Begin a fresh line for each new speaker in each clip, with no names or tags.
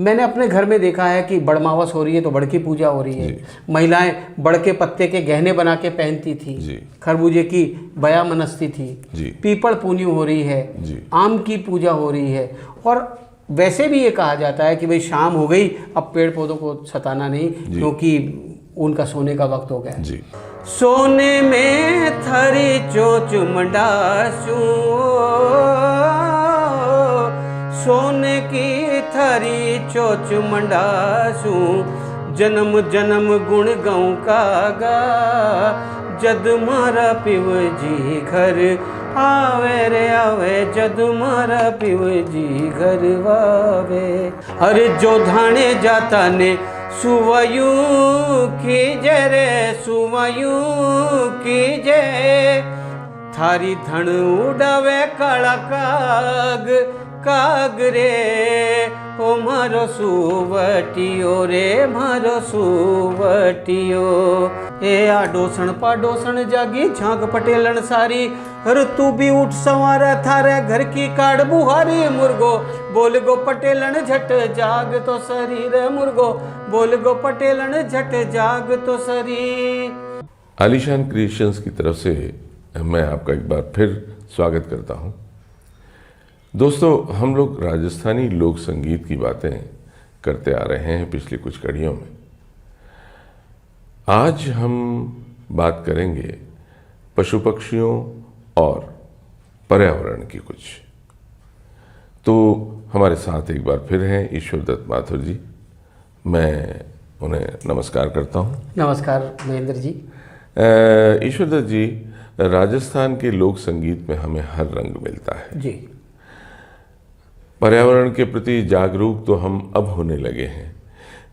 मैंने अपने घर में देखा है कि बड़मावस हो रही है तो बड़ की पूजा हो रही है। महिलाएं बड़ के पत्ते के गहने बना के पहनती थी, खरबूजे की बया मनस्ती थी, पीपल पूनी हो रही है, आम की पूजा हो रही है। और वैसे भी ये कहा जाता है कि भाई शाम हो गई, अब पेड़ पौधों को सताना नहीं क्योंकि उनका सोने का वक्त हो गया। सोने में थरी चोच मंडासू, सोने की थरी चोच मंडासू, जन्म जन्म गुण गाऊं कागा, जद मारा पिव जी घर आवे रे आवे, जद मारा पिव जी घर आवे। अरे जो धाने जाता ने सुवयू कीजे रे, सुवयू कीजे, थारी धन उड़ावे काला काग, काग रे ओ मारो सुवटियो रे, मारो सुवटियो। ए आडोसण पाडोसण जागी झांक पटेलन सारी, हर तू भी उठ सवारा थारे घर की काड़ बुहारी। मुर्गो बोल गो पटेलन झट जाग तो सरी रे, मुर्गो बोल गो पटेलन झट जाग तो सरी।
आलीशान क्रिएशंस की तरफ से मैं आपका एक बार फिर स्वागत करता हूं। दोस्तों, हम लोग राजस्थानी लोक संगीत की बातें करते आ रहे हैं पिछली कुछ कड़ियों में। आज हम बात करेंगे पशु पक्षियों और पर्यावरण की कुछ। तो हमारे साथ एक बार फिर हैं ईश्वर दत्त माथुर जी। मैं उन्हें नमस्कार करता हूं।
नमस्कार महेंद्र जी।
ईश्वर दत्त जी, राजस्थान के लोक संगीत में हमें हर रंग मिलता है
जी।
पर्यावरण के प्रति जागरूक तो हम अब होने लगे हैं,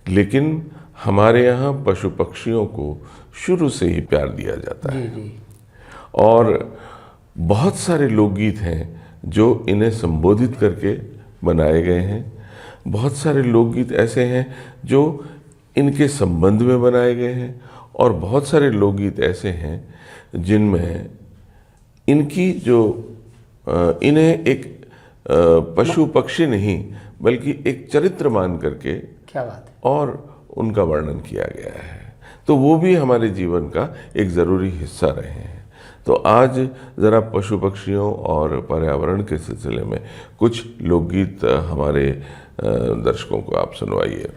लेकिन हमारे यहाँ पशु पक्षियों को शुरू से ही प्यार दिया जाता है।
जी।
और बहुत सारे लोकगीत हैं जो इन्हें संबोधित करके बनाए गए हैं। बहुत सारे लोकगीत ऐसे हैं जो इनके संबंध में बनाए गए हैं, और बहुत सारे लोकगीत ऐसे हैं जिनमें इनकी जो इन्हें एक पशु पक्षी नहीं बल्कि एक चरित्र मान करके
क्या बात है,
और उनका वर्णन किया गया है। तो वो भी हमारे जीवन का एक ज़रूरी हिस्सा रहे हैं। तो आज ज़रा पशु पक्षियों और पर्यावरण के सिलसिले में कुछ लोकगीत हमारे दर्शकों को आप सुनवाइए।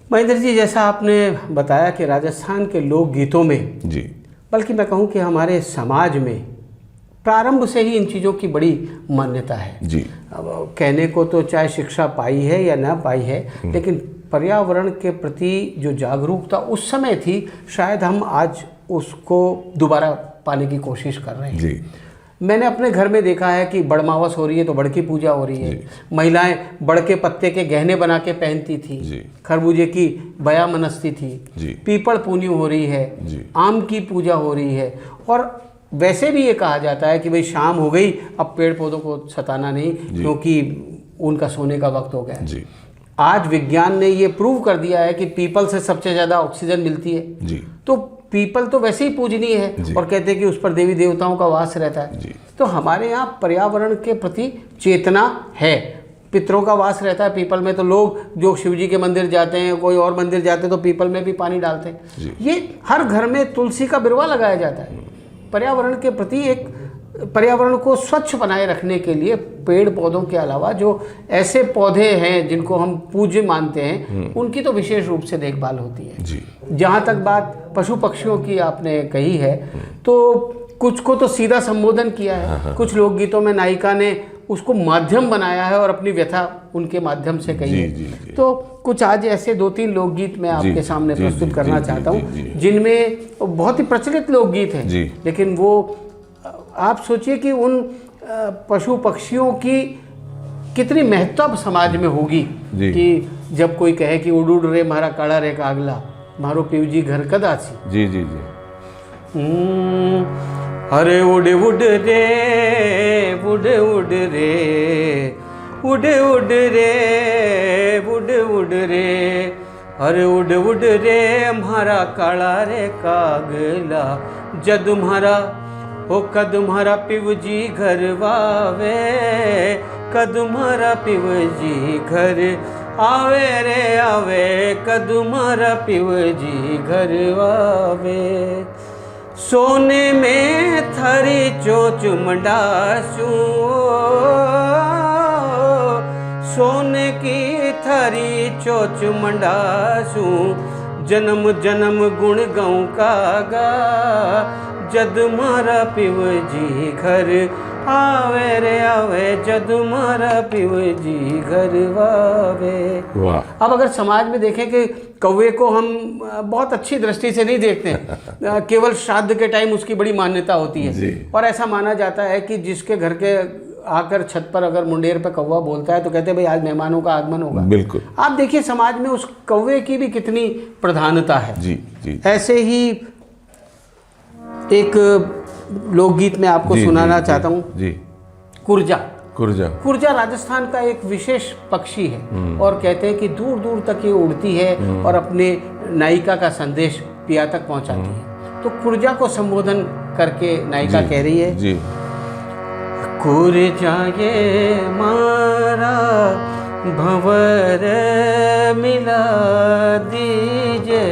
महेंद्र जी, जैसा आपने बताया कि राजस्थान के लोकगीतों में
जी,
बल्कि मैं कहूँ कि हमारे समाज में प्रारंभ से ही इन चीज़ों की बड़ी मान्यता है
जी।
अब कहने को तो चाहे शिक्षा पाई है या ना पाई है, लेकिन पर्यावरण के प्रति जो जागरूकता उस समय थी, शायद हम आज उसको दोबारा पाने की कोशिश कर रहे हैं।
जी।
मैंने अपने घर में देखा है कि बड़मावस हो रही है तो बड़ की पूजा हो रही है। महिलाएं बड़ के पत्ते के गहने बना के पहनती थी, खरबूजे की बया मनस्ती थी, पीपल पूनी हो रही है, आम की पूजा हो रही है। और वैसे भी ये कहा जाता है कि भाई शाम हो गई, अब पेड़ पौधों को सताना नहीं क्योंकि उनका सोने का वक्त हो गया। आज विज्ञान ने ये प्रूव कर दिया है कि पीपल से सबसे ज़्यादा ऑक्सीजन मिलती है। तो पीपल तो वैसे ही पूजनीय है और कहते हैं कि उस पर देवी देवताओं का वास रहता है। तो हमारे यहाँ पर्यावरण के प्रति चेतना है, पितरों का वास रहता है पीपल में। तो लोग जो शिव जी के मंदिर जाते हैं, कोई और मंदिर जाते हैं, तो पीपल में भी पानी डालते हैं। ये हर घर में तुलसी का बिरवा लगाया जाता है। पर्यावरण के प्रति एक पर्यावरण को स्वच्छ बनाए रखने के लिए पेड़ पौधों के अलावा जो ऐसे पौधे हैं जिनको हम पूज्य मानते हैं, उनकी तो विशेष रूप से देखभाल होती है। जहाँ तक बात पशु पक्षियों की आपने कही है, तो कुछ को तो सीधा संबोधन किया है। कुछ लोकगीतों में नायिका ने उसको माध्यम बनाया है और अपनी व्यथा उनके माध्यम से कही है। तो कुछ आज ऐसे 2-3 लोकगीत मैं आपके सामने प्रस्तुत करना चाहता हूँ, जिनमें बहुत ही प्रचलित लोकगीत हैं, लेकिन वो आप सोचिए कि उन पशु पक्षियों की कितनी महत्व समाज में होगी कि जब कोई कहे कि उड़ उड़ रे मारा काड़ा रे कागला, मारो पिवजी घर कदासी।
जी जी जी।
अरे उड़ उड़ रे, उड़ उड़ रे, उड़ उड़ रे, उड़ उड़ रे, अरे उड़ उड़ रे मारा काला रे कागला, जद मारा ओ कद मारा पिवजी घर वावे, कद मारा पिवजी घर आवे रे आवे कदुमारा पिवजी घर आवे। सोने में थरी चोच मंडासू, सोने की थरी चोच मंडासू, जन्म जन्म गुण गाऊं कागा, जद मारा पिवजी घर आवे रे आवे, जद मारा पिवजी घर आवे।
वाह।
अब अगर समाज में देखें कि कौवे को हम बहुत अच्छी दृष्टि से नहीं देखते, केवल श्राद्ध के टाइम उसकी बड़ी मान्यता होती है, और ऐसा माना जाता है कि जिसके घर के आकर छत पर अगर मुंडेर पे कौवा बोलता है तो कहते हैं भाई आज मेहमानों का आगमन होगा।
बिल्कुल।
आप देखिए समाज में उस कौवे की भी कितनी प्रधानता है।
जी जी।
ऐसे ही एक लोकगीत में आपको सुनाना चाहता हूँ
जी।
कुरजा।
कुरजा।
कुरजा राजस्थान का एक विशेष पक्षी है, और कहते हैं कि दूर दूर तक ये उड़ती है और अपने नायिका का संदेश पिया तक पहुंचाती है। तो कुरजा को संबोधन करके नायिका कह रही है
जी।
कुरजा ये मारा भंवर मिला दीजिए,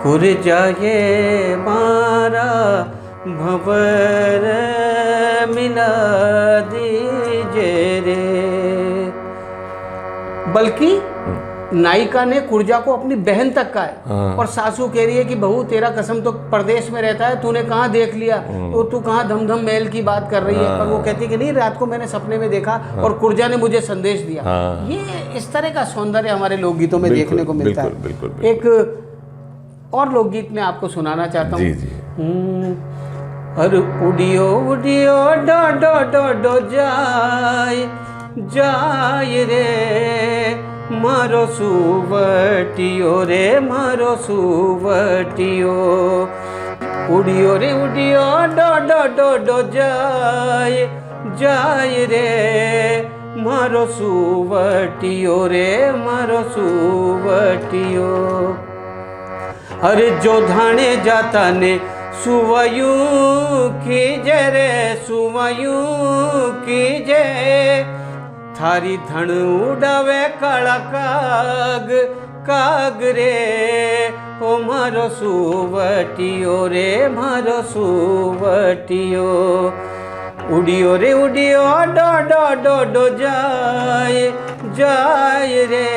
कुरजा ये मारा भंवर मिला दीजिए रे। बल्कि नायिका ने कुरजा को अपनी बहन तक कहा है, और सासू कह रही है कि बहू तेरा कसम तो प्रदेश में रहता है, तूने कहाँ देख लिया, तो तू कहाँ धमधम महल की बात कर रही है। पर वो कहती है कि नहीं, रात को मैंने सपने में देखा और कुरजा ने मुझे संदेश दिया। ये इस तरह का सौंदर्य हमारे लोकगीतों में देखने को मिलता है।
बिल्कुल।
एक और लोकगीत में आपको सुनाना चाहता हूँ। अरे उड़ियो उड़ियो डो डो डो डो जाय जाय रे मारो सुवटियो रे मारो सुवटियो, उड़ियो रे उड़ियो डो डो डो डो जाय जाय रे मारो सुवटियो रे मारो सुवटियो। अरे जो धाने जाता ने सुवयू कीजे रे सुवयू कीजे, थारी धन उड़ावे काला काग काग रे, ओ मारो सुवटियो रे मारो सुवटियो, उड़ियो रे उड़ियो डो डो डो डो जाय जाय रे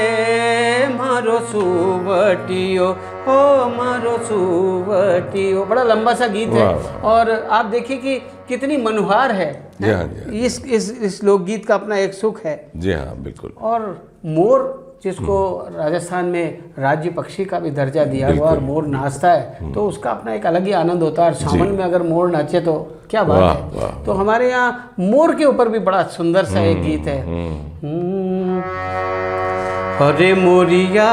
मारो सुवटियो, हो मारो सुवटियो। बड़ा लंबा सा गीत है, और आप देखिए कि कितनी मनुहार है।
जी हाँ, जी हाँ।
इस लोकगीत का अपना एक सुख है।
जी हाँ, बिल्कुल।
और मोर, जिसको राजस्थान में राज्य पक्षी का भी दर्जा दिया हुआ, और मोर नाचता है तो उसका अपना एक अलग ही आनंद होता है। और सावन में अगर मोर नाचे तो क्या बात है। तो हमारे यहाँ मोर के ऊपर भी बड़ा सुंदर सा एक गीत है। अरे मोरिया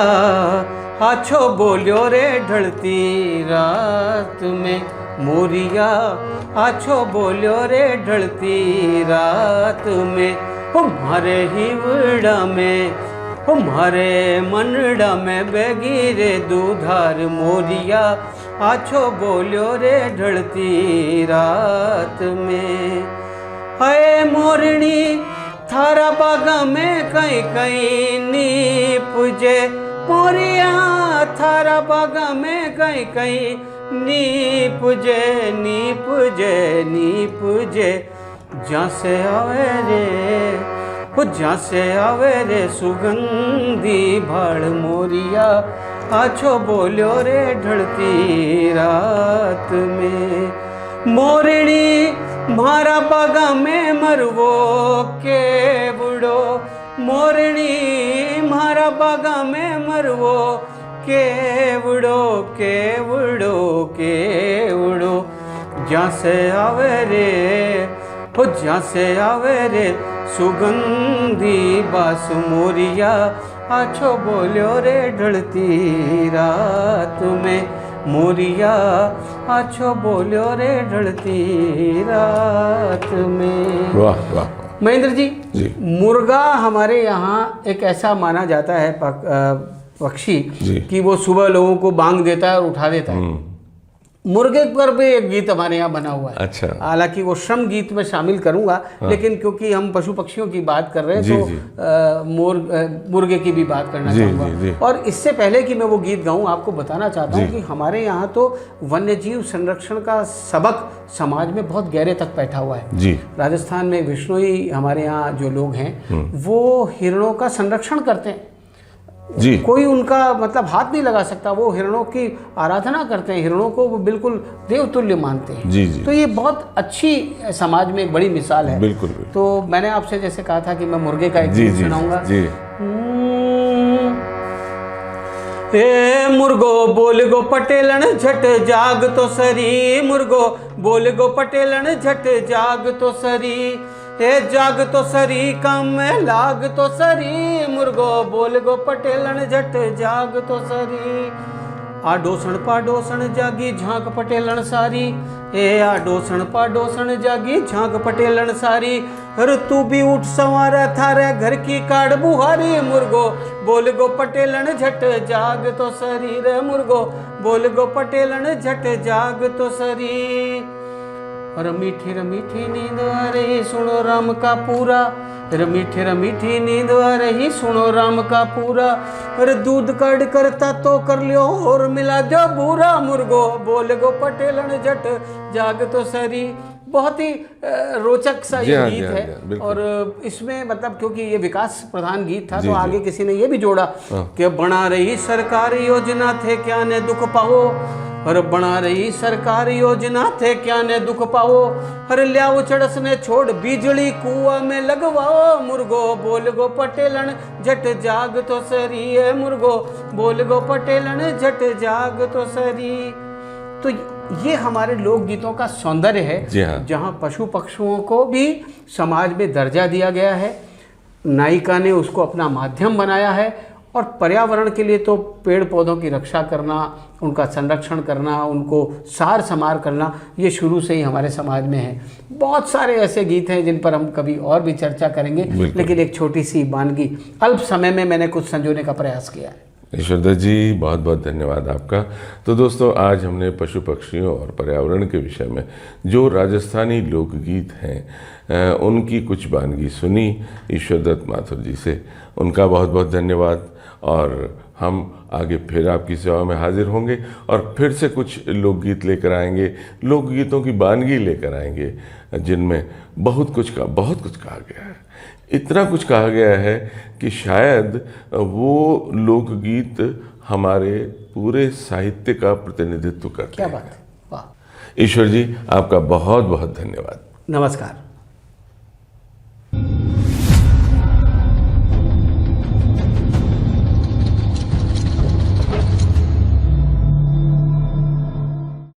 आछो बोलियो रे ढलती रात में, मोरिया आछो बोलियो रे ढलती रात में, हमारे हिवड़ा में हमारे मनड़ा में बेगी रे दूधार, मोरिया आछो बोलियो रे ढलती रात में। है मोरनी थारा बागा में कहीं कहीं नीप जे, मोरिया थारा बागा में कहीं कहीं नीप जे नीप जे नीप जे, जहाँ से आवे रे जहाँ से आवे रे सुगंधी भाड़, मोरिया आछो बोलियो रे ढलती रात में। मोरनी मारा बागा में मरवो के बुड़ो, मोरनी मारा बागा में मरवो के बुड़ो के बुड़ो के बुड़ो, जहाँ से आवे रे जहाँ से आवे रे सुगंधी बास, मोरिया आछो बोलियो रे ढलती रात में, मोरिया आछो बोलियो रे ढलती रात में।
वाह वाह।
महेंद्र जी, मुर्गा हमारे यहाँ एक ऐसा माना जाता है पक्षी कि वो सुबह लोगों को बांग देता है और उठा देता है। मुर्गे पर भी एक गीत हमारे यहाँ बना हुआ है।
अच्छा।
हालांकि वो श्रम गीत में शामिल करूंगा, लेकिन क्योंकि हम पशु पक्षियों की बात कर रहे हैं तो मुर्गे की भी बात करना चाहूँगा। और इससे पहले कि मैं वो गीत गाऊं, आपको बताना चाहता हूँ कि हमारे यहाँ तो वन्य जीव संरक्षण का सबक समाज में बहुत गहरे तक बैठा हुआ है।
जी।
राजस्थान में विश्नोई हमारे यहाँ जो लोग हैं वो हिरणों का संरक्षण करते हैं।
जी।
कोई उनका मतलब हाथ नहीं लगा सकता, वो हिरणों की आराधना करते हैं, हिरणों को वो बिल्कुल देवतुल्य मानते हैं।
जी जी।
तो ये बहुत अच्छी समाज में एक बड़ी मिसाल है।
बिल्कुल।
तो मैंने आपसे जैसे कहा था कि मैं मुर्गे का एक गीत सुनाऊंगा।
जी।
ए मुर्गो बोल गो पटेलन झट जाग तो सरी, मुर्गो बोल गो पटेलन झट जाग तो सरी, हे जाग तो सरी काम में लाग तो सरी, मुर्गो बोल गो पटेलन झट जाग तो सरी, आडोसण पाडोसण जागी झांक पटेलन सारी, हे आडोसण पाडोसण जागी झांक पटेलन सारी, हर तू भी उठ संवारा थारे घर की काड़ बुहारी, मुर्गो बोल गो पटेलन झट जाग तो सरी रे, मुर्गो बोल गो पटेलन झट जाग तो सरी, और मीठी नींद आ रही सुनो राम का पूरा, मीठी नींद आ रही सुनो राम का पूरा, अरे दूध कड़ करता तो कर लियो और मिला जो बूरा, मुर्गो बोल गो पटेलन झट जाग तो सरी। बहुत ही रोचक सा ये गीत है। और इसमें मतलब क्योंकि ये विकास प्रधान गीत था तो आगे किसी ने ये भी जोड़ा कि बना रही सरकार योजना थे क्या ने दुख पाओ, और बना रही सरकार योजना थे क्या ने दुख पाओ, हर लियाओ चड़स ने छोड़ बिजली कुआ में लगवाओ, मुर्गो बोल गो पटेलन झट जाग तो सरी है, मुर्गो बोल गो पटेलन झट जाग तो सरी। तो ये हमारे लोकगीतों का सौंदर्य है, जहाँ पशु पक्षियों को भी समाज में दर्जा दिया गया है, नायिका ने उसको अपना माध्यम बनाया है, और पर्यावरण के लिए तो पेड़ पौधों की रक्षा करना, उनका संरक्षण करना, उनको सार संभार करना, ये शुरू से ही हमारे समाज में है। बहुत सारे ऐसे गीत हैं जिन पर हम कभी और भी चर्चा करेंगे, लेकिन एक छोटी सी वानगी अल्प समय में मैंने कुछ संजोने का प्रयास किया है।
ईश्वरदत्त जी, बहुत बहुत धन्यवाद आपका। तो दोस्तों, आज हमने पशु पक्षियों और पर्यावरण के विषय में जो राजस्थानी लोकगीत हैं उनकी कुछ वानगी सुनी ईश्वरदत्त माथुर जी से। उनका बहुत बहुत धन्यवाद। और हम आगे फिर आपकी सेवा में हाजिर होंगे और फिर से कुछ लोकगीत लेकर आएंगे, लोकगीतों की वानगी लेकर आएंगे जिनमें बहुत कुछ कहा गया है। इतना कुछ कहा गया है कि शायद वो लोकगीत हमारे पूरे साहित्य का प्रतिनिधित्व करते हैं।
क्या बात है, वाह।
ईश्वर जी, आपका बहुत बहुत धन्यवाद।
नमस्कार।